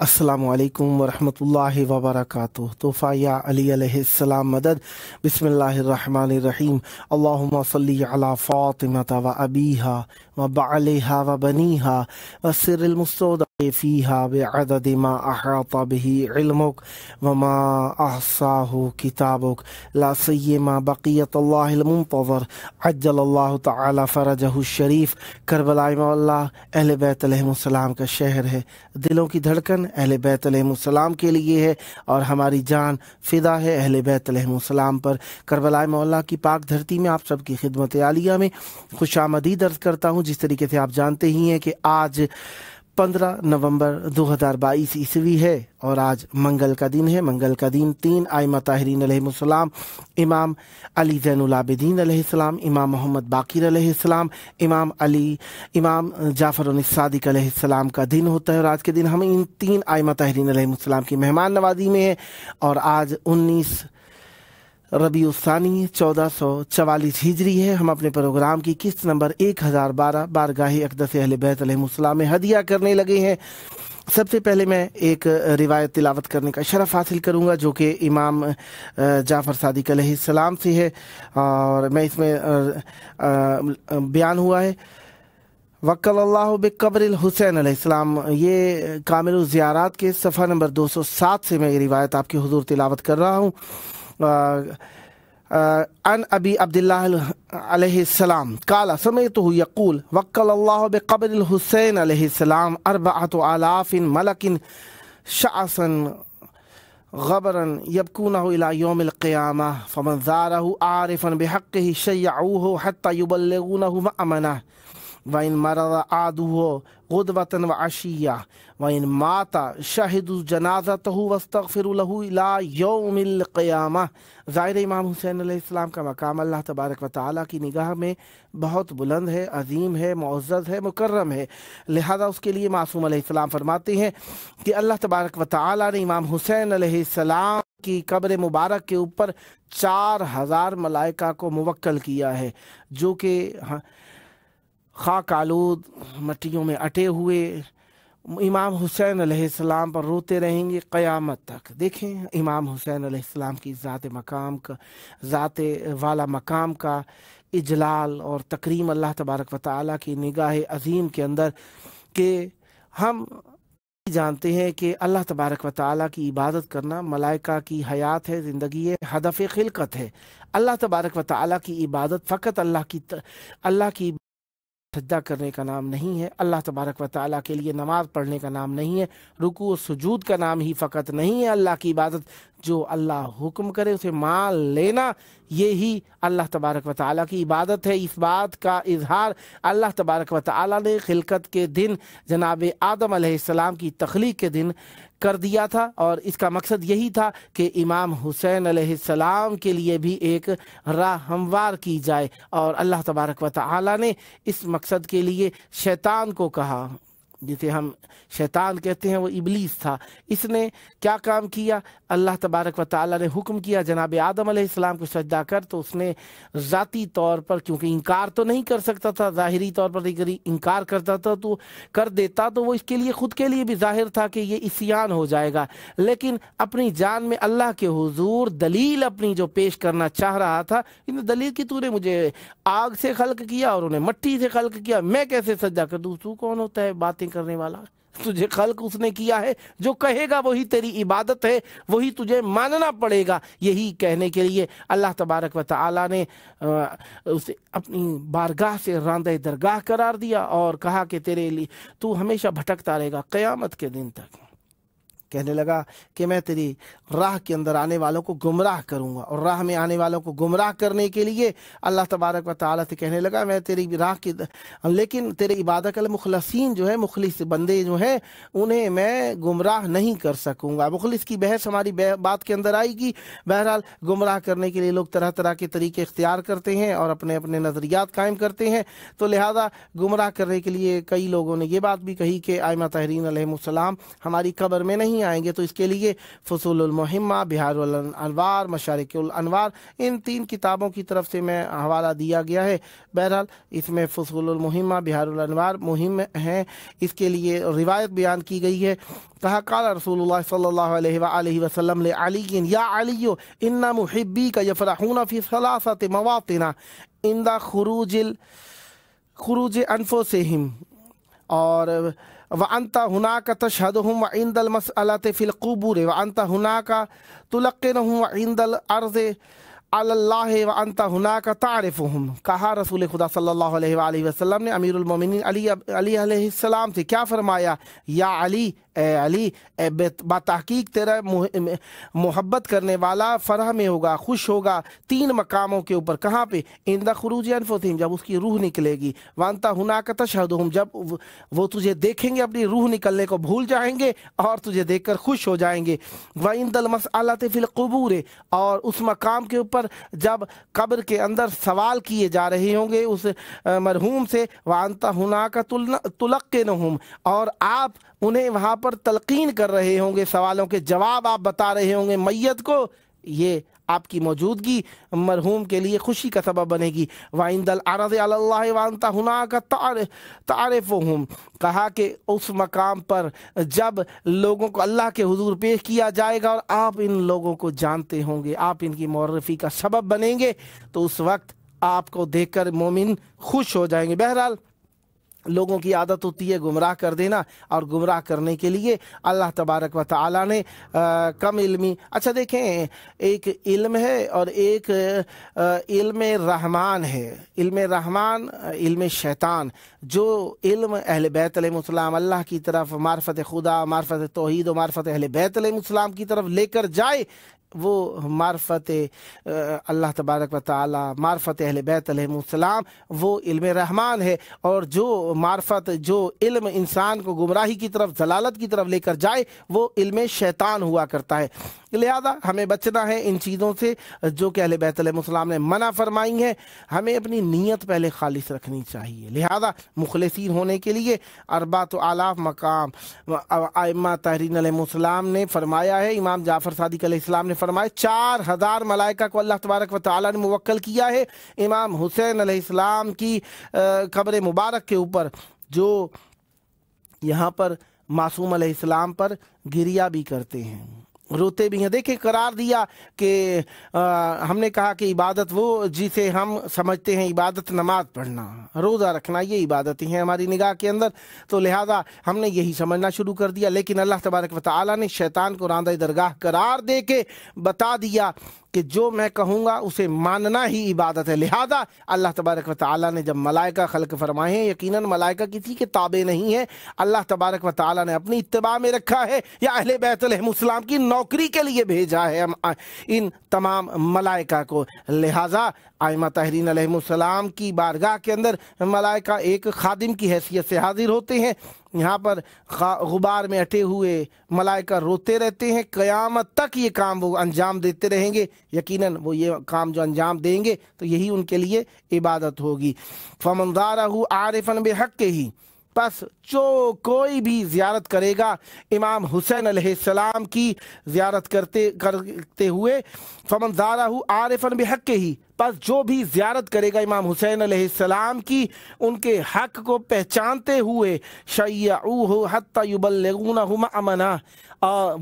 अस्सलामु अलैकुम वरहमतुल्लाहि वबरकातुह। तोहफ़ा या अली अलैहिस्सलाम मदद। बिस्मिल्लाहिर्रहमानिर्रहीम। अल्लाहुम्मा सल्ली अला फ़ातिमता व अबीहा व बअलिहा व बनीहा व सिर्रिल मुस्तौदा फ़ीहा बिअदद मा अहाता बिही इल्मुक व मा अहसाहु किताबुक ला सय्यमा बक़ियतुल्लाहिल मुंतज़र अज्जलल्लाहु तआला फ़रजहु शरीफ। करबला मौला अहले बैत अलैहिमुस्सलाम का शहर है। दिलों की धड़कन अहले बैत अलैहिमुस्सलाम के लिए है और हमारी जान फ़िदा है अहले बैत अलैहिमुस्सलाम पर। करबला मौला की पाक धरती में आप सबकी खिदमत आलिया में खुशामदीद अर्ज़ करता हूँ। जिस तरीके से आप जानते ही हैं कि आज 15 नवंबर 2022 ईस्वी है और आज मंगल का दिन है। मंगल का दिन 3 आइमा ताहिरीन अलैहिमुस्सलाम, इमाम अली ज़ैनुल आबिदीन अलैहिस्सलाम, इमाम मोहम्मद बाक़िर अलैहिस्सलाम, इमाम जाफ़र सादिक अलैहिस्सलाम का दिन होता है। और आज के दिन हम इन 3 आइमा ताहिरीन अलैहिमुस्सलाम की मेहमान नवाजी में है। और आज 19 रबी उस्सानी 1444 हिजरी है। हम अपने प्रोग्राम की किस्त नंबर 1012 बारगाह अक़दस अहले बैत अलैहिमुस्सलाम में हदिया करने लगे हैं। सबसे पहले मैं एक रिवायत तिलावत करने का शरफ़ हासिल करूँगा जो कि इमाम जाफ़र सादिक अलैहिस्सलाम से है और मैं इसमें बयान हुआ है वक्कलल्लाहु बिक़ब्रिल हुसैन अलैहिस्सलाम। ये कामिल ज़ियारात के सफ़ा नंबर 207 से मैं ये रिवायत आपके हुज़ूर तिलावत कर रहा हूँ। अन अबी अब्दुल्लाह अलैहिस्सलाम काला समेतहु यक़ूल वक्कलल्लाहु बिक़ब्रिल हुसैन अलैहिस्सलाम अर्बअतु आलाफिन मलकिन शअसन गबरन यबकूनहु इला यौमिल क़ियामह फमन ज़ारहु आरिफन बिहक़्क़िहि शय्यऊहु हत्ता युबल्लिगूनहु मअमनह व इन मरज़ आदुहु गुदवतन व अशिय्या व इन माता शहिदु जनाज़तहु वस्तग़फ़िरु लहु इला यौमिल क़ियामह। ज़ाहिर इमाम हुसैन अलैहिस्सलाम का मकाम अल्लाह तबारक व तआला की निगाह में बहुत बुलंद है, अजीम है, मुअज़्ज़ज़ है, मुकर्रम है। लिहाजा उसके लिए मासूम अलैहिस्सलाम फरमाते हैं कि अल्लाह तबारक व तआला ने इमाम हुसैन अलैहिस्सलाम की कब्र मुबारक के ऊपर 4000 मलाइका को मुवक्कल किया है जो कि खाक आलूद मट्टियों में अटे हुए इमाम हुसैन अलैहिस्सलाम पर रोते रहेंगे क़यामत तक। देखें इमाम हुसैन अलैहिस्सलाम की ज़ात वाला मकाम का इजलाल और तकरीम अल्लाह तबारक व तआला की निगाह अज़ीम के अंदर कि हम जानते हैं कि अल्लाह तबारक व तआला की इबादत करना मलाइका की हयात है, ज़िंदगी है, हदफ़ खिलकत है। अल्लाह तबारक व तआला की इबादत फ़कत अल्लाह की सज्जा करने का नाम नहीं है, अल्लाह तबारक व तआला के लिए नमाज़ पढ़ने का नाम नहीं है, रुकू और सुजूद का नाम ही फ़कत नहीं है। अल्लाह की इबादत जो अल्लाह हुक्म करे उसे मान लेना, ये ही अल्लाह तबारक व तआला की इबादत है। इस बात का इजहार अल्लाह तबारक व तआला ने खिलकत के दिन जनाब आदम अलैहिस्सलाम की तख्लीक के दिन कर दिया था और इसका मकसद यही था कि इमाम हुसैन अलैहिस्सलाम के लिए भी एक राह हमवार की जाए। और अल्लाह तबारक व तआला ने इस मकसद के लिए शैतान को कहा, जिसे हम शैतान कहते हैं, वो इब्लीस था। इसने क्या काम किया? अल्लाह तबारक व तआला ने हुक्म किया जनाब आदम अलैहिस्सलाम को सजदा कर, तो उसने ज़ाती तौर पर, क्योंकि इनकार तो नहीं कर सकता था, ज़ाहिरी तौर पर अगर इनकार करता था तो कर देता तो वो इसके लिए ख़ुद के लिए भी ज़ाहिर था कि ये इस्यान हो जाएगा। लेकिन अपनी जान में अल्लाह के हुजूर दलील अपनी जो पेश करना चाह रहा था, इन दलील की तूने मुझे आग से खल्क किया और उन्हें मट्टी से खल्क किया, मैं कैसे सजदा कर दूँ? तू कौन होता है बातें करने वाला? तुझे खल्क उसने किया है, जो कहेगा वही तेरी इबादत है, वही तुझे मानना पड़ेगा। यही कहने के लिए अल्लाह तबारक व तआला ने उसे अपनी बारगाह से रांदे दरगाह करार दिया और कहा कि तेरे लिए तू हमेशा भटकता रहेगा क़यामत के दिन तक। کہنے لگا کہ میں تیری راہ کے اندر آنے والوں کو گمراہ کروں گا، اور راہ میں آنے والوں کو گمراہ کرنے کے لیے اللہ تبارک و تعالیٰ سے کہنے لگا میں تیری راہ کی، لیکن تیرے عبادت المخلصین جو ہے، مخلص بندے جو ہیں انہیں میں گمراہ نہیں کر سکوں گا۔ مخلص کی بحث ہماری بات کے اندر آئے گی۔ بہرحال گمراہ کرنے کے لیے لوگ طرح طرح کے طریقے اختیار کرتے ہیں اور اپنے اپنے نظریات قائم کرتے ہیں، تو لہذا گمراہ کرنے کے لیے کئی لوگوں نے یہ بات بھی کہی کہ ائمہ طاہرین علیہ السلام ہماری قبر میں نہیں آئیں گے، تو اس کے لیے فصول المہمہ، بحار الانوار، مشارق الانوار، ان 3 کتابوں کی طرف سے میں حوالہ دیا گیا ہے۔ بہرحال اس میں فصول المہمہ، بحار الانوار مہم ہیں، اس کے لیے روایت بیان کی گئی ہے۔ کہا قال رسول اللہ صلی اللہ علیہ وآلہ وسلم لعلی یا علی ان محبیک یفرحون فی 3 مواطن عند خروج انفسہم اور وانت ہناک تشہدہم وعند المسألۃ فی القبور وانت ہناک تلقنہم وعند العرض علی اللہ وانت ہناک تعرفہم۔ کہا رسول خدا صلی اللہ علیہ وآلہ وسلم نے امیر المومنین علی علیہ السلام سے، کیا فرمایا؟ یا علی، اے علی، بتحقیق تیرا محبت کرنے والا فرح میں ہوگا، خوش ہوگا 3 مقاموں کے اوپر۔ کہاں پہ؟ عند خروج انفسہم، جب اس کی روح نکلے گی، وانت ہناک تشہدہم، جب وہ تجھے دیکھیں گے اپنی روح نکلنے کو بھول جائیں گے اور تجھے دیکھ کر خوش ہو جائیں گے۔ وعند المسألۃ فی القبور، اور اس مقام کے اوپر جب قبر کے اندر سوال کیے جا رہے ہوں گے اس مرحوم سے، وانت ہناک تلقنہم، اور آپ انہیں وہاں پر تلقین کر رہے ہوں گے، سوالوں کے جواب آپ بتا رہے ہوں گے میت کو، یہ آپ کی موجودگی مرحوم کے لیے خوشی کا سبب بنے گی۔ وعند العرض علی اللہ وانت ہناک تعرفہم، کہا کہ اس مقام پر جب لوگوں کو اللہ کے حضور پیش کیا جائے گا اور آپ ان لوگوں کو جانتے ہوں گے، آپ ان کی معرفی کا سبب بنیں گے، تو اس وقت آپ کو دیکھ کر مومن خوش ہو جائیں گے۔ بہرحال لوگوں کی عادت ہوتی ہے گمراہ کر دینا، اور گمراہ کرنے کے لیے اللہ تبارک و تعالیٰ نے کم علمی، اچھا دیکھیں، ایک علم ہے اور ایک علم رحمان ہے۔ علم رحمان، علم شیطان، جو علم اہل بیت علیہ السلام اللہ کی طرف، معرفت خدا، معرفت توحید و معرفت اہل بیت علیہ السلام کی طرف لے کر جائے، وہ معرفت اللہ تبارک و تعالی، معرفت اہل بیت علیہ السلام، وہ علم رحمان ہے۔ اور جو معرفت، جو علم انسان کو گمراہی کی طرف، ضلالت کی طرف لے کر جائے، وہ علم شیطان ہوا کرتا ہے۔ لہذا ہمیں بچنا ہے ان چیزوں سے جو کہ اہل بیت علیہ السلام نے منع فرمائی ہیں۔ ہمیں اپنی نیت پہلے خالص رکھنی چاہیے۔ لہذا مخلصین ہونے کے لیے 4,000 مقام ائمہ طاہرین علیہ السلام نے فرمایا ہے۔ امام جعفر صادق علیہ السلام نے فرمایا 4,000 ملائکہ کو اللہ تبارک و تعالیٰ نے موکل کیا ہے امام حسین علیہ السلام کی قبر مبارک کے اوپر، جو یہاں پر معصوم علیہ السلام پر گریہ بھی کرتے ہیں، روتے بھی ہیں۔ دیکھیں قرار دیا کہ ہم نے کہا کہ عبادت وہ جسے ہم سمجھتے ہیں عبادت نماز پڑھنا، روزہ رکھنا، یہ عبادتیں ہیں ہماری نگاہ کے اندر، تو لہذا ہم نے یہی سمجھنا شروع کر دیا۔ لیکن اللہ تبارک و تعالیٰ نے شیطان کو راندہ درگاہ قرار دے کے بتا دیا کہ جو میں کہوں گا اسے ماننا ہی عبادت ہے۔ لہذا اللہ تبارک و تعالیٰ نے جب ملائکہ خلق فرمائے ہیں، یقیناً ملائکہ کسی کے تابع نہیں ہے، اللہ تبارک و تعالیٰ نے اپنی اتباع میں رکھا ہے، یا اہل بیت علیہ السلام کی نوکری کے لیے بھیجا ہے ان تمام ملائکہ کو۔ لہذا ائمہ طاہرین علیہ السلام کی بارگاہ کے اندر ملائکہ ایک خادم کی حیثیت سے حاضر ہوتے ہیں۔ یہاں پر غبار میں اٹے ہوئے ملائکہ روتے رہتے ہیں، قیامت تک یہ کام وہ انجام دیتے رہیں گے۔ یقیناً وہ یہ کام جو انجام دیں گے تو یہی ان کے لیے عبادت ہوگی۔ فَمَنْ ذَارَهُ عَارِفًا بِحَقِّهِ، پس جو کوئی بھی زیارت کرے گا امام حسین علیہ السلام کی زیارت کرتے ہوئے، فمن زارہ عارفا بحقہ، پس جو بھی زیارت کرے گا امام حسین علیہ السلام کی ان کے حق کو پہچانتے ہوئے، شیعوہ حتی یبلغونہ مأمنہ،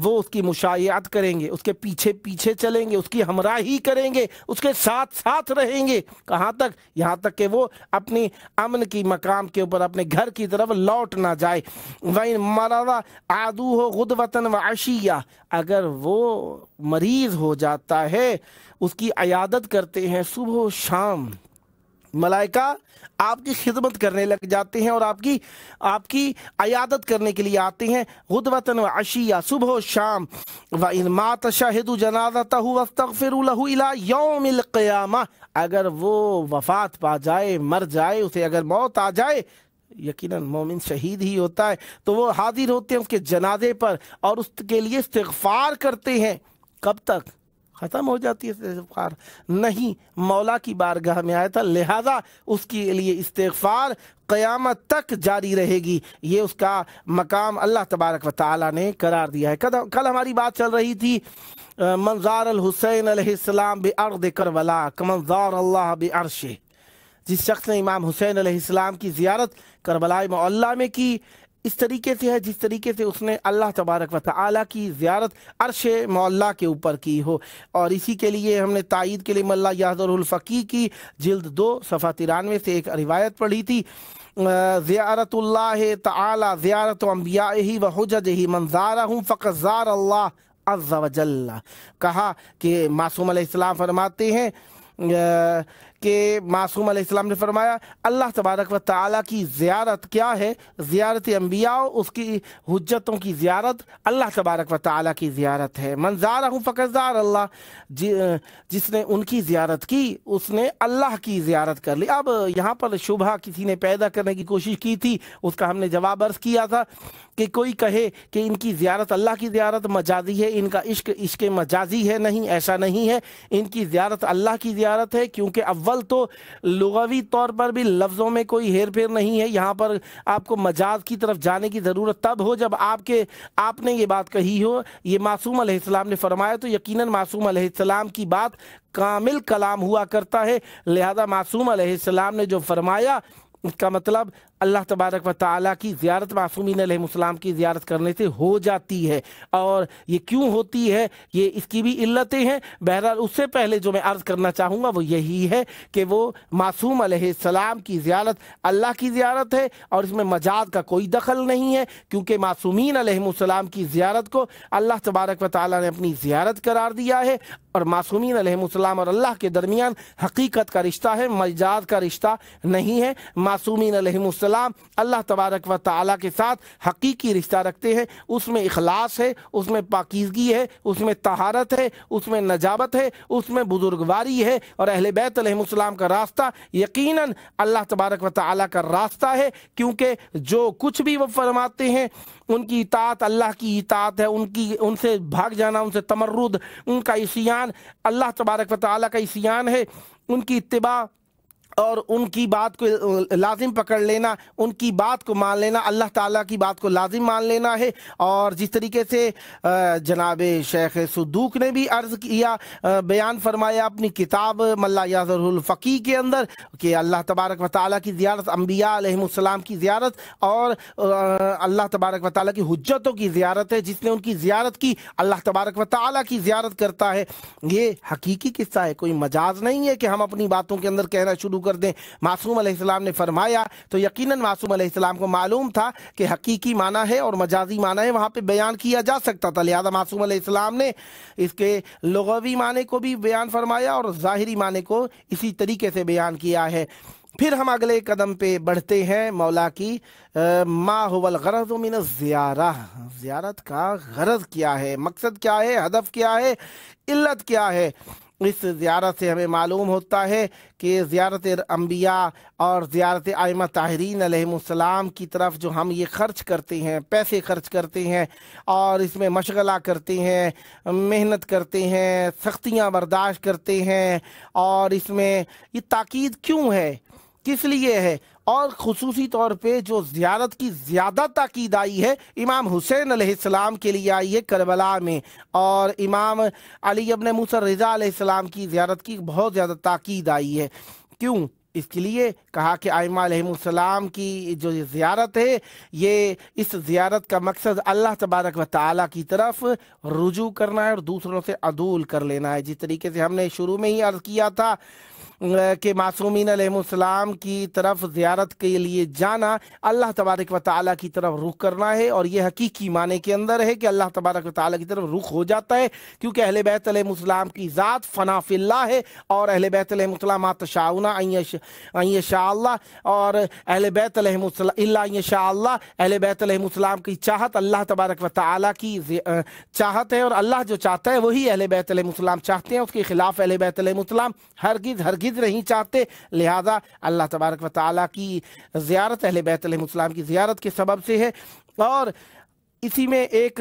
وہ اس کی مشایعت کریں گے، اس کے پیچھے پیچھے چلیں گے، اس کی ہمراہی کریں گے، اس کے ساتھ ساتھ رہیں گے۔ کہاں تک؟ یہاں تک کہ وہ اپنی امن کی مقام کے اوپر اپنے گھر کی طرف لوٹ نہ جائے۔ وَإِن مَرَضَ عَادُوهُ غُدْوَةً وَعَشِيًّا، اگر وہ مریض ہو جاتا ہے اس کی عیادت کرتے ہیں صبح و شام، ملائکہ آپ کی خدمت کرنے لگ جاتے ہیں اور آپ کی عیادت کرنے کے لیے آتے ہیں، غدوۃ و عشیہ، صبح و شام۔ وَإِن مَاتَ شَاهِدُ جَنَازَتَهُ وَاسْتَغْفِرُوا لَهُ إِلَى يَوْمِ الْقِيَامَةِ، اگر وہ وفات پا جائے، مر جائے، اسے اگر موت آ جائے، یقیناً مومن شہید ہی ہوتا ہے، تو وہ حاضر ہوتے ہیں اس کے جنازے پر اور اس کے لیے استغفار کرتے ہیں۔ کب تک؟ ختم ہو جاتی ہے استغفار؟ نہیں، مولا کی بارگاہ میں آیا تھا، لہذا اس کے لیے استغفار قیامت تک جاری رہے گی۔ یہ اس کا مقام اللہ تبارک و تعالیٰ نے قرار دیا ہے۔ کل ہماری بات چل رہی تھی منظار الحسین علیہ السلام بارض کربلا کمنظار اللہ بعرشہ، جس شخص نے امام حسین علیہ السلام کی زیارت کربلا معلیٰ میں کی، اس طریقے سے ہے جس طریقے سے اس نے اللہ تبارک و تعالیٰ کی زیارت عرش معلیٰ کے اوپر کی ہو۔ اور اسی کے لیے ہم نے تائید کے لیے ملا یحضر الفقی کی جلد 2 صفحہ 93 سے ایک روایت پڑھی تھی، زیارت اللہ تعالی زیارت انبیائہ و حججہ من زارہم فقد زار اللہ عز و جل۔ کہا کہ معصوم علیہ السلام فرماتے ہیں کہ معصوم علیہ السلام نے فرمایا اللہ تبارک و تعالیٰ کی زیارت کیا ہے؟ زیارت انبیاء، اس کی حجتوں کی زیارت اللہ تبارک و تعالیٰ کی زیارت ہے۔ من زارہم فقد زار اللہ، جس نے ان کی زیارت کی اس نے اللہ کی زیارت کر لی۔ اب یہاں پر شبہ کسی نے پیدا کرنے کی کوشش کی تھی، اس کا ہم نے جواب عرض کیا تھا کہ کوئی کہے کہ ان کی زیارت اللہ کی زیارت مجازی ہے، ان کا عشق مجازی ہے، نہیں، ایسا نہیں ہے، ان کی زیارت اللہ کی زیارت ہے، کیونکہ اول تو لغوی طور پر بھی لفظوں میں کوئی ہیر پھیر نہیں ہے۔ یہاں پر آپ کو مجاز کی طرف جانے کی ضرورت تب ہو جب آپ نے یہ بات کہی ہو، یہ معصوم علیہ السلام نے فرمایا، تو یقیناً معصوم علیہ السلام کی بات کامل کلام ہوا کرتا ہے، لہذا معصوم علیہ السلام نے جو فرمایا اس کا مطلب اللہ تبارک و تعالیٰ کی زیارت معصومین علیہ السلام کی زیارت کرنے سے ہو جاتی ہے۔ اور یہ کیوں ہوتی ہے، یہ اس کی بھی علتیں ہیں۔ بہرحال اس سے پہلے جو میں عرض کرنا چاہوں گا وہ یہی ہے کہ وہ معصوم علیہ السلام کی زیارت اللہ کی زیارت ہے اور اس میں مجاز کا کوئی دخل نہیں ہے، کیونکہ معصومین علیہ السلام کی زیارت کو اللہ تبارک و تعالیٰ نے اپنی زیارت قرار دیا ہے، اور معصومین علیہ السلام اور اللہ کے درمیان حقیقت کا رشتہ ہے، مجاز کا رشتہ نہیں ہے۔ معصومین علیہ السلام اللہ تبارک و تعالیٰ کے ساتھ حقیقی رشتہ رکھتے ہیں، اس میں اخلاص ہے، اس میں پاکیزگی ہے، اس میں طہارت ہے، اس میں نجابت ہے، اس میں بزرگواری ہے، اور اہل بیت علیہ السلام کا راستہ یقیناً اللہ تبارک و تعالیٰ کا راستہ ہے، کیونکہ جو کچھ بھی وہ فرماتے ہیں ان کی اطاعت اللہ کی اطاعت ہے، ان سے بھاگ جانا، ان سے تمرد، ان کا عصیان اللہ تبارک و تعالیٰ کا عصیان ہے، ان کی اتباع اور ان کی بات کو لازم پکڑ لینا، ان کی بات کو مان لینا، اللہ تعالیٰ کی بات کو لازم مان لینا ہے۔ اور جس طریقے سے جناب شیخ صدوق نے بھی عرض کیا، بیان فرمایا اپنی کتاب ملا یحضر الفقی کے اندر کہ اللہ تبارک و تعالیٰ کی زیارت، انبیاء علیہ السلام کی زیارت اور اللہ تبارک و تعالیٰ کی حجتوں کی زیارت ہے، جس نے ان کی زیارت کی اللہ تبارک و تعالیٰ کی زیارت کرتا ہے۔ یہ حقیقی قصہ ہے، کوئی مجاز نہیں ہے کہ ہم اپنی باتوں کے اندر کہنا شروع کر دیں معصوم علیہ السلام نے فرمایا، تو یقیناً معصوم علیہ السلام کو معلوم تھا کہ حقیقی معنی ہے اور مجازی معنی ہے، وہاں پہ بیان کیا جا سکتا تھا، لہذا معصوم علیہ السلام نے اس کے لغوی معنی کو بھی بیان فرمایا اور ظاہری معنی کو اسی طریقے سے بیان کیا ہے۔ پھر ہم اگلے قدم پہ بڑھتے ہیں، مولا کی ما هو الغرض من الزیارہ، زیارت کا غرض کیا ہے، مقصد کیا ہے، ہدف کیا ہے، علت کیا ہے۔ اس زیارت سے ہمیں معلوم ہوتا ہے کہ زیارت انبیاء اور زیارت ائمہ طاہرین علیہ السلام کی طرف جو ہم یہ خرچ کرتے ہیں، پیسے خرچ کرتے ہیں اور اس میں مشغلہ کرتے ہیں، محنت کرتے ہیں، سختیاں برداشت کرتے ہیں، اور اس میں یہ تاکید کیوں ہے، کس لیے ہے، اور خصوصی طور پہ جو زیارت کی زیادہ تاکید آئی ہے امام حسین علیہ السلام کے لیے آئی ہے کربلا میں، اور امام علی ابن موسیٰ رضا علیہ السلام کی زیارت کی بہت زیادہ تاکید آئی ہے۔ کیوں؟ اس کے لیے کہا کہ ائمہ علیہ السلام کی جو زیارت ہے، یہ اس زیارت کا مقصد اللہ تبارک و تعالیٰ کی طرف رجوع کرنا ہے اور دوسروں سے عدول کر لینا ہے۔ جس طریقے سے ہم نے شروع میں ہی عرض کیا تھا کہ معصومین علیہ السلام کی طرف زیارت کے لیے جانا اللہ تبارک و تعالیٰ کی طرف رخ کرنا ہے، اور یہ حقیقی معنی کے اندر ہے کہ اللہ تبارک و تعالیٰ کی طرف رخ ہو جاتا ہے، کیونکہ اہل بیت علیہ السلام کی ذات فنا فی اللہ ہے، اور اہل بیت علیہ السلام ما تشاؤون ان इंशाअल्लाह, और अहले बैत इंशाअल्लाह अहले बैत अलैहिमुस्सलाम की चाहत अल्लाह तबारक व तआला की चाहत है, और अल्लाह जो चाहता है वही अहले बैत अलैहिमुस्सलाम चाहते हैं, उसके खिलाफ अहले बैत अलैहिमुस्सलाम हरगिज़ नहीं चाहते। लिहाजा अल्लाह तबारक व तआला की ज़ियारत अहले बैत अलैहिमुस्सलाम की ज़ियारत के सबब से है। और इसी में एक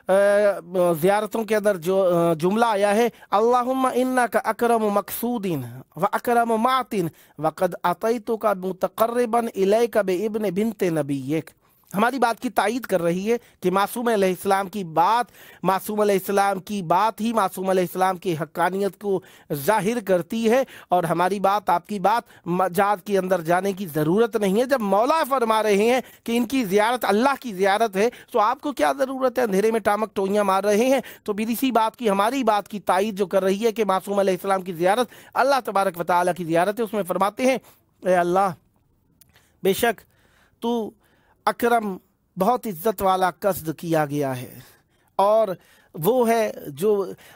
ज़ियारतों के अंदर जो जुमला आया है, अल्लाहुम्मा इन्नका अकरम मकसूदिन व अकरम मातिन व क़द अतैतुका मुतक़र्रिबन इलैका बिइब्न बिन्ते नबिय्यक। हमारी बात की तायीद कर रही है कि मासूम अलैहिस्सलाम की बात ही मासूम अलैहिस्सलाम की हक्कानियत को जाहिर करती है, और हमारी बात आपकी बात मजाज के अंदर जाने की ज़रूरत नहीं है। जब मौला फरमा रहे हैं कि इनकी ज़ियारत अल्लाह की ज़ियारत है, तो आपको क्या ज़रूरत है अंधेरे में टामक टोइयाँ मार रहे हैं। तो इसी बात की हमारी बात की तायीद जो कर रही है कि मासूम अलैहिस्सलाम की ज़ियारत अल्लाह तबारक व तआला की ज़ियारत है, उसमें फरमाते हैं, ए अल्लाह, बेशक तू अकरम बहुत इज्जत वाला कसद किया गया है, और वो है जो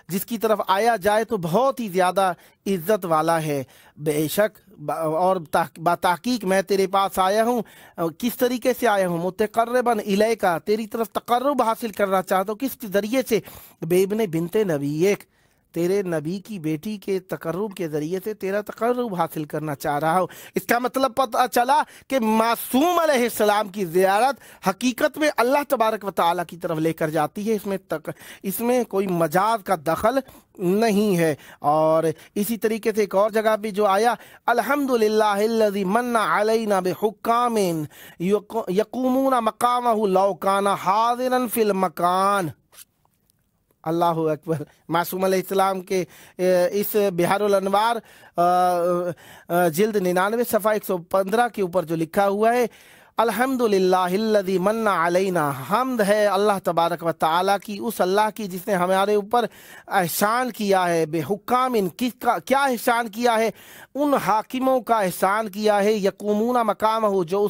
जिसकी तरफ आया जाए तो बहुत ही ज़्यादा इज्जत वाला है। बेशक और बातहकीक मैं तेरे पास आया हूँ, किस तरीके से आया हूँ, मुतक़र्रिबन इलैका, तेरी तरफ तक़र्रुब हासिल करना चाहता हूँ। किस ज़रिए से? बेइब्ने बिन्ते नबिय्यक, तेरे नबी की बेटी के तकर्रुब के ज़रिए से तेरा तकर्रुब हासिल करना चाह रहा हूँ। इसका मतलब पता चला कि मासूम अलैहिस्सलाम की ज़ियारत हकीकत में अल्लाह तबारक व तआला की तरफ लेकर जाती है, इसमें कोई मजाज का दखल नहीं है। और इसी तरीके से एक और जगह भी जो आया, अल्हम्दुलिल्लाहिल्लज़ी मन्ना अलैना बिहुक्कामिन यक़ूमूना मक़ामहु लौ काना हाज़िरन फिल मकान। अल्लाहु अकबर। मासूम अलैहिस्सलाम के इस बिहारुल अनवार जिल्द 99 सफ़ा 115 के ऊपर जो लिखा हुआ है, अल्हम्दुलिल्लाहिल्लज़ी मन्ना अलैना, हम्द है अल्लाह तबारक व तआला की, उस अल्लाह की जिसने हमारे ऊपर एहसान किया है। बेहुक्कामिन, किसका क्या एहसान किया है? उन हाकिमों का एहसान किया है, यक़ूमूना मकामहु, जो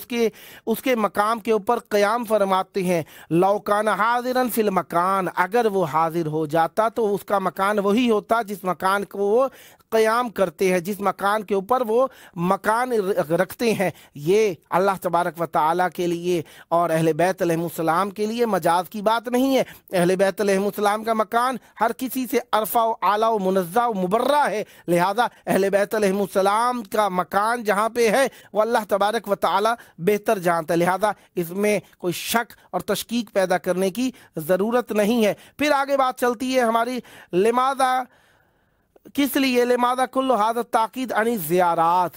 उसके मकाम के ऊपर क़याम फरमाते हैं। लौ काना हाज़िरन फिल मकान, अगर वो हाजिर हो जाता तो उसका मकान वही होता जिस मकान को वो क़याम करते हैं, जिस मकान के ऊपर वो मकान रखते हैं। ये अल्लाह तबारक व तआला के लिए और अहले बैत अलैहिमुस्सलाम के लिए मजाज की बात नहीं है। अहले बैत अलैहिमुस्सलाम का मकान हर किसी से अरफा व आला व मुनज़्ज़ा व मुबर्रा है। लिहाजा अहले बैत अलैहिमुस्सलाम का मकान जहाँ पे है वो अल्लाह तबारक व तआला बेहतर जानता है। लिहाजा इसमें कोई शक और तशकीक पैदा करने की ज़रूरत नहीं है। फिर आगे बात चलती है हमारी, लिमाज़ा, किस लिए, लिमाज़ा कुल्लु हाज़ा ताकीद अनी ज़ियारात,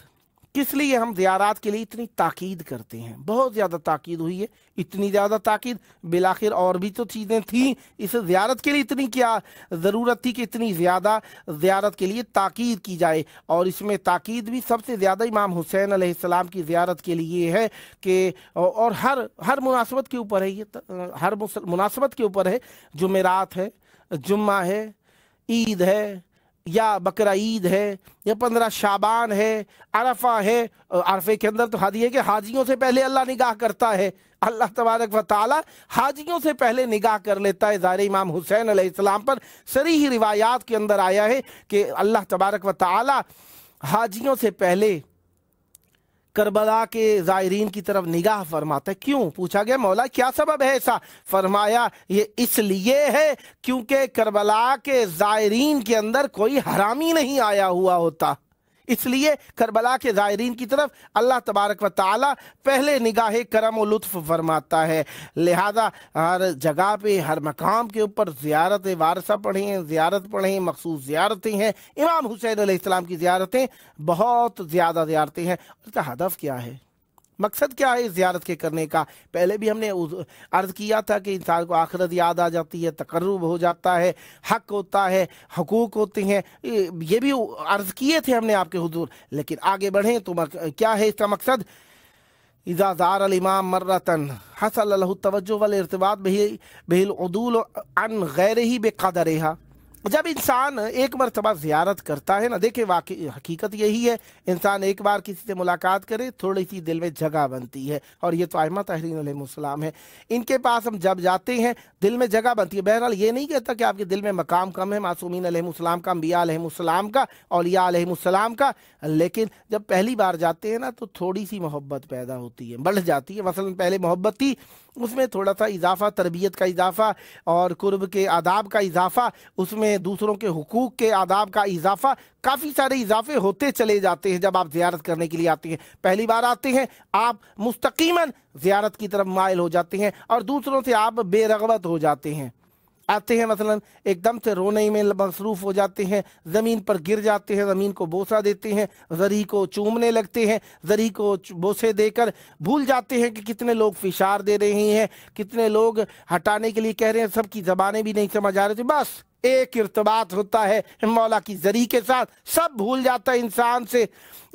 किस लिए हम ज़ियारात के लिए इतनी ताकीद करते हैं। बहुत ज़्यादा ताकीद हुई है, इतनी ज़्यादा ताकीद, बिलाखिर और भी तो चीज़ें थी, इस ज़ियारत के लिए इतनी क्या ज़रूरत थी कि इतनी ज़्यादा ज़ियारत के लिए ताकीद की जाए। और इसमें ताकीद भी सबसे ज़्यादा इमाम हुसैन अलैहिस्सलाम की ज़ियारत के लिए है कि, और हर मुनासबत के ऊपर है, ये हर मुनासबत के ऊपर है। जुमेरात है, जुम्मा है, ईद है, या बकरा ईद है, या 15 शाबान है, अरफा है। अरफे के अंदर तो हादी है कि हाजियों से पहले अल्लाह निगाह करता है, अल्लाह तबारक व तआला हाजियों से पहले निगाह कर लेता है। ज़ाहिर इमाम हुसैन अलैहिस्सलाम पर सरीह रिवायात के अंदर आया है कि अल्लाह तबारक व तआला हाजियों से पहले करबला के ज़ायरीन की तरफ निगाह फरमाता है। क्यों? पूछा गया, मौला क्या सबब है ऐसा? फरमाया, ये इसलिए है क्योंकि करबला के ज़ायरीन के अंदर कोई हरामी नहीं आया हुआ होता, इसलिए करबला के ज़ायरीन की तरफ अल्लाह तबारक व तआला पहले निगाह करम व लुत्फ़ फरमाता है। लिहाजा हर जगह पे, हर मकाम के ऊपर ज़ियारत वारसा पढ़ें, ज़ियारत पढ़ें, मखसूस ज़ियारतें हैं। इमाम हुसैन अलैहिस्सलाम की ज़ियारतें बहुत ज़्यादा ज़ियारतें हैं। उसका हदफ क्या है, मकसद क्या है इस ज़ियारत के करने का? पहले भी हमने अर्ज़ किया था कि इंसान को आखिरत याद आ जाती है, तकर्रुब हो जाता है, हक होता है, हकूक़ होते हैं, ये भी अर्ज़ किए थे हमने आपके हुज़ूर। लेकिन आगे बढ़ें तो क्या है इसका मकसद? इज़ा ज़ार अल इमाम मर्रतन हसल लहु तवज्जुह वल इर्तिबात बिहिल उदूल अन गैरिही बिक़दरिहा, जब इंसान एक मरतबा ज़ियारत करता है ना, देखिए वाकई हकीकत यही है, इंसान एक बार किसी से मुलाकात करे थोड़ी सी दिल में जगह बनती है, और ये तो आइमा तहरीन अलैहिस्सलाम है, इनके पास हम जब जाते हैं दिल में जगह बनती है। बहरहाल ये नहीं कहता कि आपके दिल में मकाम कम है मासूमीन अलैहिस्सलाम का, अंबिया अलैहिस्सलाम का, औलिया अलैहिस्सलाम का, लेकिन जब पहली बार जाते हैं ना तो थोड़ी सी मोहब्बत पैदा होती है, बढ़ जाती है। मसलन पहले मोहब्बत थी, उसमें थोड़ा सा इजाफा, तरबियत का इजाफा और कुर्ब के आदाब का इजाफा, उसमें दूसरों के हुकूक के आदाब का इजाफा, काफ़ी सारे इजाफे होते चले जाते हैं जब आप ज़ियारत करने के लिए आते हैं। पहली बार आते हैं आप मुस्तकीमन ज़ियारत की तरफ माइल हो जाते हैं और दूसरों से आप बेरग़बत हो जाते हैं। आते हैं मसलन एकदम से रोने में मसरूफ़ हो जाते हैं, ज़मीन पर गिर जाते हैं, ज़मीन को बोसा देते हैं, ज़री को चूमने लगते हैं, ज़री को बोसे देकर भूल जाते हैं कि कितने लोग फिशार दे रहे हैं, कितने लोग हटाने के लिए कह रहे हैं, सबकी ज़बानें भी नहीं समझ आ रहे थे। बस एक इर्तबात होता है मौला की ज़री के साथ, सब भूल जाता है इंसान से,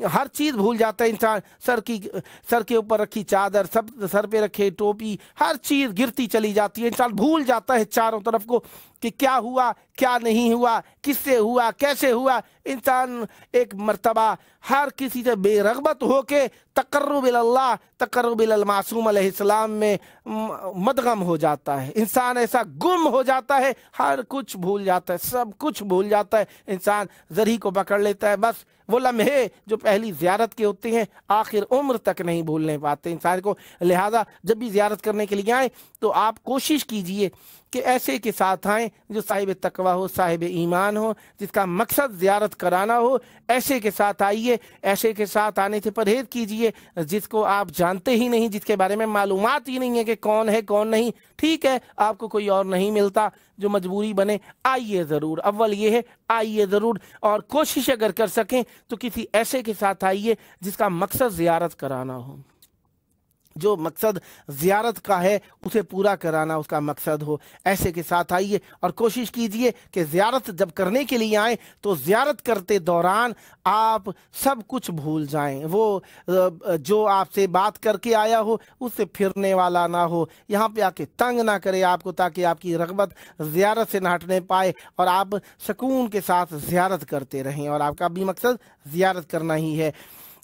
हर चीज़ भूल जाता है इंसान। सर के ऊपर रखी चादर, सब सर पे रखे टोपी, हर चीज़ गिरती चली जाती है, इंसान भूल जाता है चारों तरफ को कि क्या हुआ क्या नहीं हुआ, किससे हुआ कैसे हुआ। इंसान एक मर्तबा हर किसी से बेरग़बत होके तक़र्रुब इलल्लाह, तक़र्रुब इलल मासूम अलैहिस्सलाम में मदगम हो जाता है। इंसान ऐसा गुम हो जाता है, हर कुछ भूल जाता है, सब कुछ भूल जाता है, इंसान ज़री को पकड़ लेता है। बस वो लम्हे जो पहली ज़ियारत के होते हैं आखिर उम्र तक नहीं भूलने पाते इंसान को। लिहाजा जब भी ज़ियारत करने के लिए आएँ तो आप कोशिश कीजिए कि ऐसे के साथ आएँ जो साहिब तकवा हो, साहिब ईमान हो, जिसका मकसद ज़ियारत कराना हो। ऐसे के साथ आइए, ऐसे के साथ आने से परहेज़ कीजिए जिसको आप जानते ही नहीं, जिसके बारे में मालूमात ही नहीं है कि कौन है कौन नहीं। ठीक है, आपको कोई और नहीं मिलता जो मजबूरी बने, आइए ज़रूर। अव्वल ये है आइए ज़रूर, और कोशिश अगर कर सकें तो किसी ऐसे के साथ आइए जिसका मकसद ज़ियारत कराना हो, जो मकसद ज़ियारत का है उसे पूरा कराना उसका मकसद हो। ऐसे के साथ आइए और कोशिश कीजिए कि ज़ियारत जब करने के लिए आएँ तो ज़ियारत करते दौरान आप सब कुछ भूल जाएं। वो जो आपसे बात करके आया हो उससे फिरने वाला ना हो, यहाँ पे आके तंग ना करे आपको, ताकि आपकी रग़बत ज़ियारत से ना हटने पाए और आप सुकून के साथ ज़ियारत करते रहें, और आपका भी मकसद ज़ियारत करना ही है।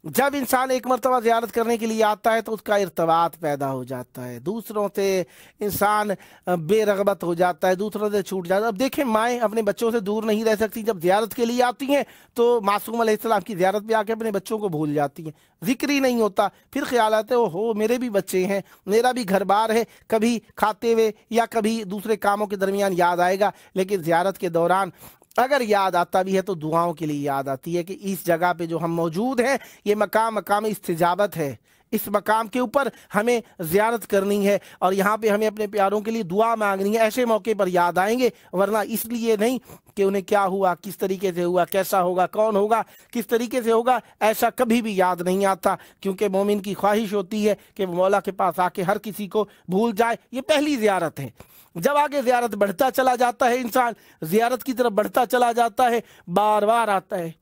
जब इंसान एक मरतबा ज़ियारत करने के लिए आता है तो उसका इर्तबात पैदा हो जाता है, दूसरों से इंसान बेरग़बत हो जाता है, दूसरों से छूट जाता है। अब देखें, माएँ अपने बच्चों से दूर नहीं रह सकती, जब ज़ियारत के लिए आती हैं तो मासूम अलैहिस्सलाम की ज़ियारत पे आके अपने बच्चों को भूल जाती हैं, ज़िक्र ही नहीं होता। फिर ख्याल आता है हो मेरे भी बच्चे हैं, मेरा भी घर बार है, कभी खाते हुए या कभी दूसरे कामों के दरमियान याद आएगा। लेकिन ज़ियारत के दौरान अगर याद आता भी है तो दुआओं के लिए याद आती है कि इस जगह पे जो हम मौजूद हैं ये मकाम इस्तिजाबत है, इस मकाम के ऊपर हमें ज़ियारत करनी है और यहाँ पे हमें अपने प्यारों के लिए दुआ मांगनी है। ऐसे मौके पर याद आएंगे, वरना इसलिए नहीं कि उन्हें क्या हुआ, किस तरीके से हुआ, कैसा होगा, कौन होगा, किस तरीके से होगा, ऐसा कभी भी याद नहीं आता। क्योंकि मोमिन की ख्वाहिश होती है कि वो मौला के पास आके हर किसी को भूल जाए। ये पहली ज़ियारत है। जब आगे ज़ियारत बढ़ता चला जाता है, इंसान ज़ियारत की तरफ बढ़ता चला जाता है, बार बार आता है,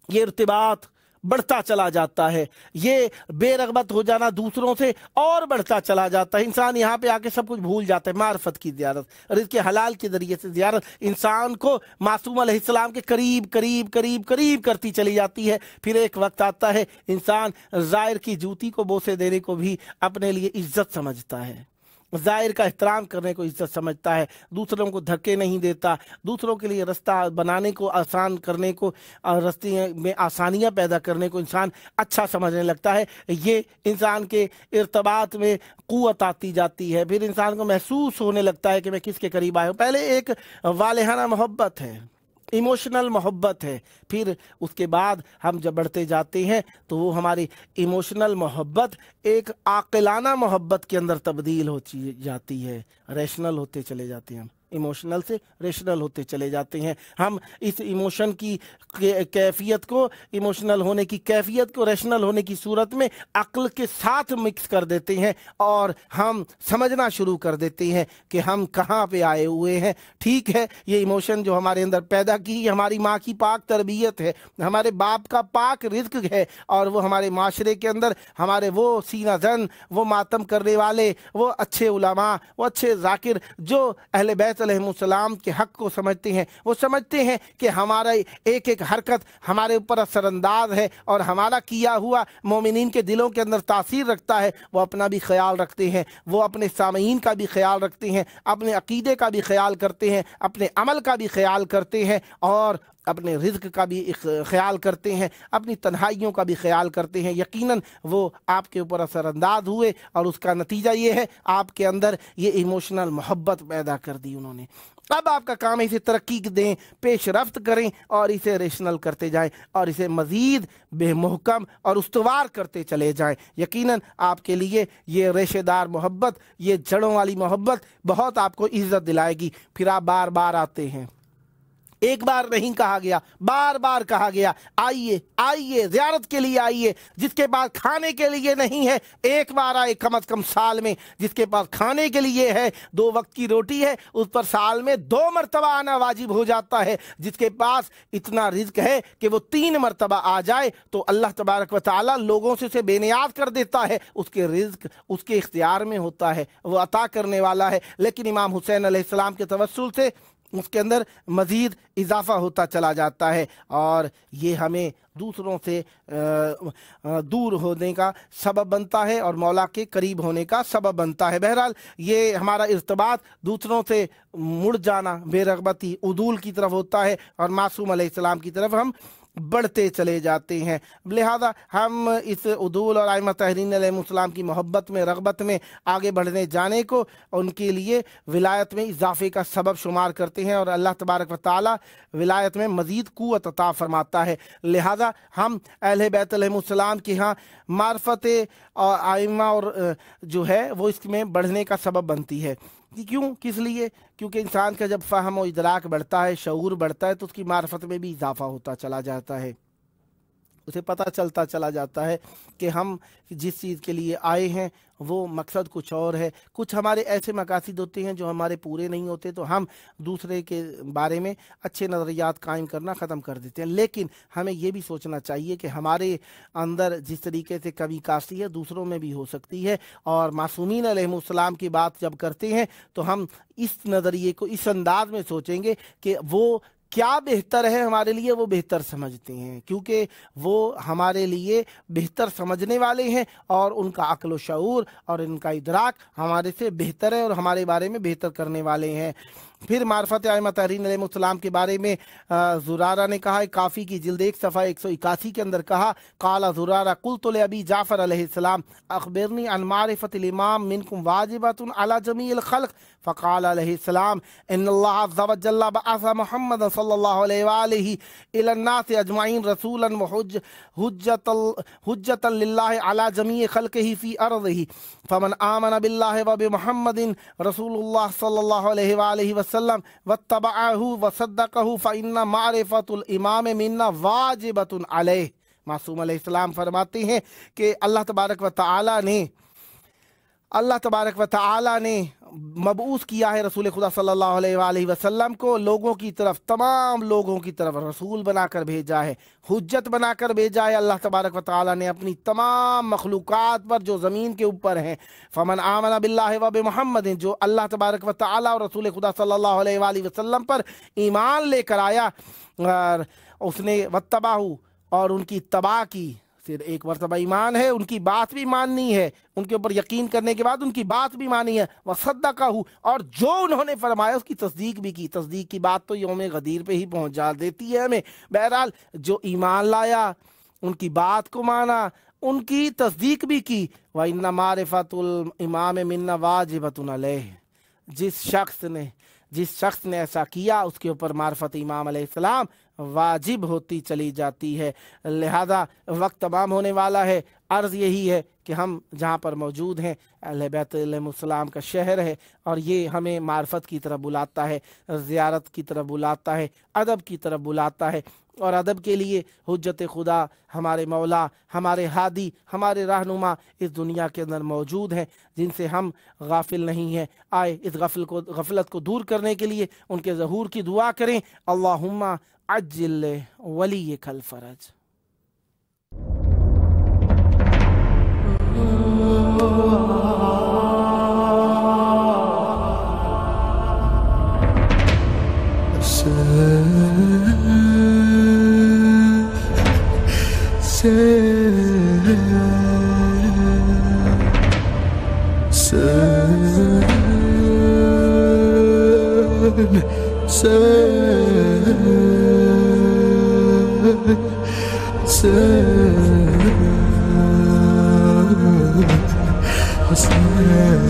ये इर्तिबात बढ़ता चला जाता है, ये बेरग़बत हो जाना दूसरों से और बढ़ता चला जाता है। इंसान यहाँ पे आके सब कुछ भूल जाता है। मार्फत की ज़ियारत, रिज़्क़ हलाल के ज़रिए से ज़ियारत इंसान को मासूम अलैहिस्सलाम के करीब करीब करीब करीब करती चली जाती है। फिर एक वक्त आता है इंसान ज़ाहिर की जूती को बोसे देने को भी अपने लिए इज्जत समझता है, ज़ाहिर का एहतराम करने को इज्जत समझता है, दूसरों को धक्के नहीं देता, दूसरों के लिए रास्ता बनाने को, आसान करने को, रास्ते में आसानियाँ पैदा करने को इंसान अच्छा समझने लगता है। ये इंसान के इर्तबात में क़ुव्वत आती जाती है। फिर इंसान को महसूस होने लगता है कि मैं किसके करीब आया हूँ। पहले एक वालिहाना मोहब्बत है, इमोशनल मोहब्बत है, फिर उसके बाद हम जब बढ़ते जाते हैं तो वो हमारी इमोशनल मोहब्बत एक आक़िलाना मोहब्बत के अंदर तब्दील हो जाती है, रैशनल होते चले जाते हैं हम, इमोशनल से रेशनल होते चले जाते हैं। हम इस इमोशन की कैफियत को, इमोशनल होने की कैफियत को रेशनल होने की सूरत में अक्ल के साथ मिक्स कर देते हैं और हम समझना शुरू कर देते हैं कि हम कहाँ पे आए हुए हैं। ठीक है, ये इमोशन जो हमारे अंदर पैदा की, हमारी माँ की पाक तरबियत है, हमारे बाप का पाक रिज़्क़ है, और वो हमारे माशरे के अंदर हमारे वो सीना जन, वो मातम करने वाले, वो अच्छे उलमा, वो अच्छे ज़ाकिर जो अहले बैत अलैहिस्सलाम के हक़ को समझते हैं। वो समझते हैं कि हमारा एक एक हरकत हमारे ऊपर असरअंदाज है और हमारा किया हुआ मोमिनीन के दिलों के अंदर तासीर रखता है। वो अपना भी ख्याल रखते हैं, वो अपने सामईन का भी ख्याल रखते हैं, अपने अकीदे का भी ख्याल करते हैं, अपने अमल का भी ख्याल करते हैं और अपने रिज़्क़ का भी ख्याल करते हैं, अपनी तन्हाइयों का भी ख्याल करते हैं। यकीनन वो आपके ऊपर असरअंदाज हुए और उसका नतीजा ये है आपके अंदर ये इमोशनल मोहब्बत पैदा कर दी उन्होंने। अब आपका काम है इसे तरक्की दें, पेशरफ्त करें और इसे रेशनल करते जाएं और इसे मज़ीद बेमहकम और उस्तवार करते चले जाएं। यकीनन आपके लिए ये रेशेदार मोहब्बत, ये जड़ों वाली मोहब्बत बहुत आपको इज़्ज़त दिलाएगी। फिर आप बार बार आते हैं, एक बार नहीं कहा गया, बार बार कहा गया, आइए आइए ज़ियारत के लिए आइए। जिसके पास खाने के लिए नहीं है एक बार आए कम अज़ कम साल में, जिसके पास खाने के लिए है 2 वक्त की रोटी है उस पर साल में 2 मरतबा आना वाजिब हो जाता है। जिसके पास इतना रिज़्क़ है कि वो 3 मरतबा आ जाए तो अल्लाह तबारक व तआला लोगों से उसे बेनियाज कर देता है। उसके रिज़्क़ उसके इख्तियार में होता है, वो अता करने वाला है। लेकिन इमाम हुसैन अलैहिस्सलाम के तवस्सुल से उसके अंदर मज़ीद इजाफ़ा होता चला जाता है और ये हमें दूसरों से दूर होने का सबब बनता है और मौला के करीब होने का सबब बनता है। बहरहाल ये हमारा इर्तिबात दूसरों से मुड़ जाना बेरग़बती उदूल की तरफ होता है और मासूम अलैहिस्सलाम की तरफ हम बढ़ते चले जाते हैं। लिहाजा हम इस उदूल और आइम्मा तहरीन अलैहिस्सलाम की मोहब्बत में रग़बत में आगे बढ़ने जाने को उनके लिए विलायत में इजाफ़े का सबब शुमार करते हैं और अल्लाह तबारक व तआला विलायत में मज़ीद क़ुव्वत अता फरमाता है। लिहाजा हम अहले बैत अलैहिस्सलाम के यहाँ मार्फत और आइम्मा और जो है वो इसमें बढ़ने का सबब बनती है। क्यों, किस लिए? क्योंकि इंसान का जब फ़हम और इदराक बढ़ता है, शऊर बढ़ता है तो उसकी मार्फत में भी इजाफ़ा होता चला जाता है। उसे पता चलता चला जाता है कि हम जिस चीज़ के लिए आए हैं वो मकसद कुछ और है। कुछ हमारे ऐसे मकासद होते हैं जो हमारे पूरे नहीं होते तो हम दूसरे के बारे में अच्छे नज़रियात कायम करना ख़त्म कर देते हैं। लेकिन हमें ये भी सोचना चाहिए कि हमारे अंदर जिस तरीके से कमी काशी है दूसरों में भी हो सकती है। और मासूमीन अलैहिस्सलाम की बात जब करते हैं तो हम इस नज़रिए को इस अंदाज में सोचेंगे कि वो क्या बेहतर है हमारे लिए वो बेहतर समझते हैं, क्योंकि वो हमारे लिए बेहतर समझने वाले हैं और उनका अक्ल व शऊर और उनका इदराक हमारे से बेहतर है और हमारे बारे में बेहतर करने वाले हैं। फिर मार्फत आइम्मा तहरीन अलैहिस्सलाम के बारे में ज़ुरारा ने कहा, काफ़ी की जिल्द 1 सफ़ा 181 के अंदर कहा, काला ज़ुरारा कुल्तु ले अबी जाफ़र अलैहिस्सलाम अख़बिरनी अन मारिफ़तिल इमाम मिनकुम वाजिबतुन अला जमीइल ख़ल्क़ फ़क़ाल अलैहिस्सलाम इन्नल्लाह अज़्ज़ व जल्ल बअसा मुहम्मदन सल्लल्लाहु अलैहि व आलिहि इलन नास अजमईन रसूलन व हुज्जतन लिल्लाहि अला जमीइ ख़ल्क़िहि फ़ी अर्ज़िहि फ़मन आमन बिल्लाहि व बिमुहम्मदिन रसूलुल्लाह सल्लल्लाहु अलैहि व आलिहि वसल्लम वत्तबअहु वसद्दक़हु फ़इन्ना मारिफ़तुल इमाम मिन्ना वाजिबतुन अलैहि। मासूम अलैहिस्सलाम फरमाते हैं कि अल्लाह तबारक व तआला ने मबऊस किया है रसूल खुदा सल्लल्लाहु अलैहि वसल्लम को लोगों की तरफ, तमाम लोगों की तरफ रसूल बनाकर भेजा है, हुज्जत बनाकर भेजा है। अल्लाह तबारक व तआला ने अपनी तमाम मखलूक़ात पर जो ज़मीन के ऊपर हैं, फ़मन आमन बिल्लाहि व बिमुहम्मदिन, जो अल्लाह तबारक व तआला और रसूल खुदा सल्लल्लाहु अलैहि वसल्लम पर ईमान लेकर आया और उसने वत्तबाहु और उनकी तबाह की। फिर एक मरतबा ईमान है, उनकी बात भी माननी है, उनके ऊपर यकीन करने के बाद उनकी बात भी मानी है। वसद्दक़हु, और जो उन्होंने फरमाया उसकी तस्दीक भी की। तस्दीक की बात तो यौम गदीर पे ही पहुंच जा देती है हमें। बहरहाल जो ईमान लाया, उनकी बात को माना, उनकी तस्दीक भी की। व इन्ना मारिफ़तुल इमाम मिन्ना वाजिबतुन अलैहि, जिस शख्स ने ऐसा किया उसके ऊपर मार्फत इमाम अलैहिस्सलाम वाजिब होती चली जाती है। लिहाजा वक्त तमाम होने वाला है। अर्ज़ यही है कि हम जहाँ पर मौजूद हैं अहले बैत अलैहिस्सलाम का शहर है और ये हमें मार्फत की तरफ बुलाता है, ज़ियारत की तरफ बुलाता है, अदब की तरफ बुलाता है। और अदब के लिए हुज्जत खुदा, हमारे मौला, हमारे हादी, हमारे रहनुमा इस दुनिया के अंदर मौजूद हैं जिनसे हम गाफिल नहीं हैं। आए इस गफलत को दूर करने के लिए उनके ज़हूर की दुआ करें। अल्लाहुम्मा अज्जिल वलियकल फरज। Hassan